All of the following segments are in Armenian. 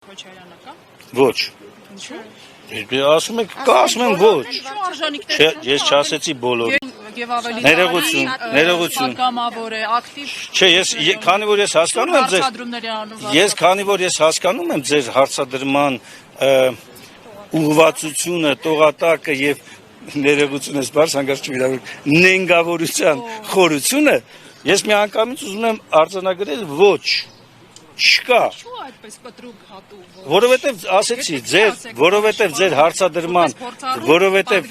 Քոչարյանը կա։ Ոչ։ Ինչու՞։ Ասում եք, ասում եմ ոչ։ Ինչու արժանիքներ։ Ես չասեցի բոլոր։ Եվ ավելի Ներողություն։ Պատգամավոր է, ակտիվ։ Չէ, քանի որ ես հասկանում եմ ձեր հարցադրումների անունով։ Ես քանի որ ես հասկանում եմ ձեր հարցադրման ուղղվածությունը, տողատակը եւ ներողություն ես բարձ հանգարց չվիրավորեք, նենգավորության խորությունը, ես միանգամից ուզում եմ արձանագրել ոչ, չկա։ Ինչու այդպես կտրուկ հատու։ Որովհետև ասեցի, որովհետև ձեր հարցադրման, որովհետև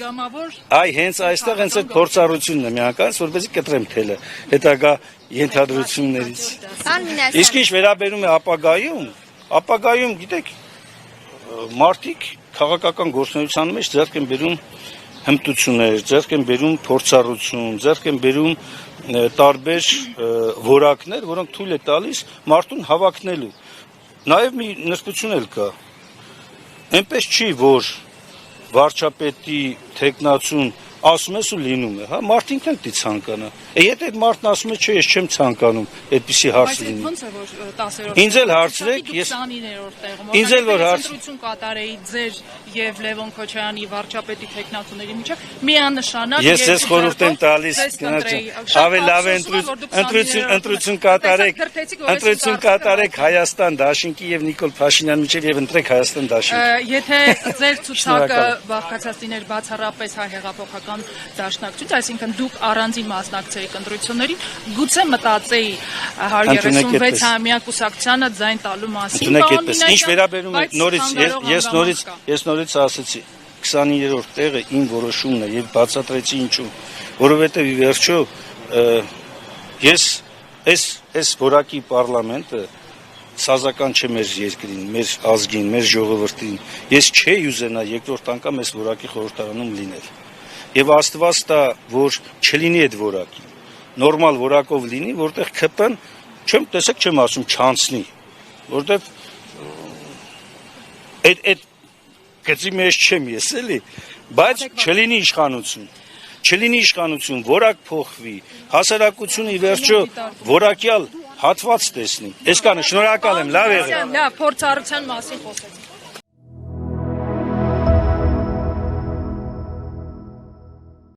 այ հենց այստեղ հենց այդ փորձառությունն է միանգամից, որպեսզի կտրեմ թելը հետագա ենթադրություններից։ Իսկ ինչ վերաբերում է ապագայում, գիտեք, մարդիկ քաղաքական գործունեության մեջ ձեռք են բերում հմտություններ, ձեռք են բերում փորձառություն, ձեռք են բերում տարբեր որակներ, որոնք թույլ է տալիս մարդուն հավակնելու։ Նաև մի նրբություն էլ կա։ Այնպես չի, որ վարչապետի թեկնածուն ասում ես ու լինում է, հա, մարդինք էլ դի ցանկանա։ Եթե այդ մարդն ասում է, չէ, ես չեմ ցանկանում, այդպիսի հարց լինի։ Ոնց է որ 10-րդ։ Ինձ էլ հարցրեք, ես 29-րդ տեղում։ Ինձ էլ որ ընտրություն կատարեի ձեր եւ Լևոն Քոչարյանի վարչապետի թեկնածուների միջեւ միանշանակ Ես ձեզ խորհուրդ եմ տալիս, ավելի լավ է ընտրություն կատարեք Հայաստան դաշինքի եւ Նիկոլ Փաշինյանի միջեւ եւ ընտրեք Հայաստան դաշինք։ Եթե ձեր ցուցակը բաղկացած լիներ բացառապես հայ հեղափոխական դաշնակցություն, այսինքն դուք առանձին մասնակցեիք ընտրություններին, գուցե մտածեի 136-ամյա կուսակցությանը ձայն տալու մասին։ Ինչ վերաբերում է նորից ես նորից ասացի 29-րդ տեղը իմ որոշումն է եւ բացատրեցի ինչու, որովհետեւ ի վերջո ես այս որակի պարլամենտը սազական չէ մեր երկրին, մեր ազգին, մեր ժողովրդին։ Ես չէի ուզենա երկրորդ անգամ այս որակի խորհրդարանում լինել։ Եվ Աստված տա, որ չլինի այդ որակի։ Նորմալ որակով լինի, որտեղ ԿՊ-ն չեմ ասում չանցնի, որտեղ այդ գծի մեջ չեմ ես էլի, բայց չլինի իշխանություն, որակ փոխվի, հասարակությունը ի վերջո որակյալ հատված տեսնի։ Այսքանը շնորհակալ եմ, լավ եղեք։ Լավ, փորձառության մասին խոսեցինք։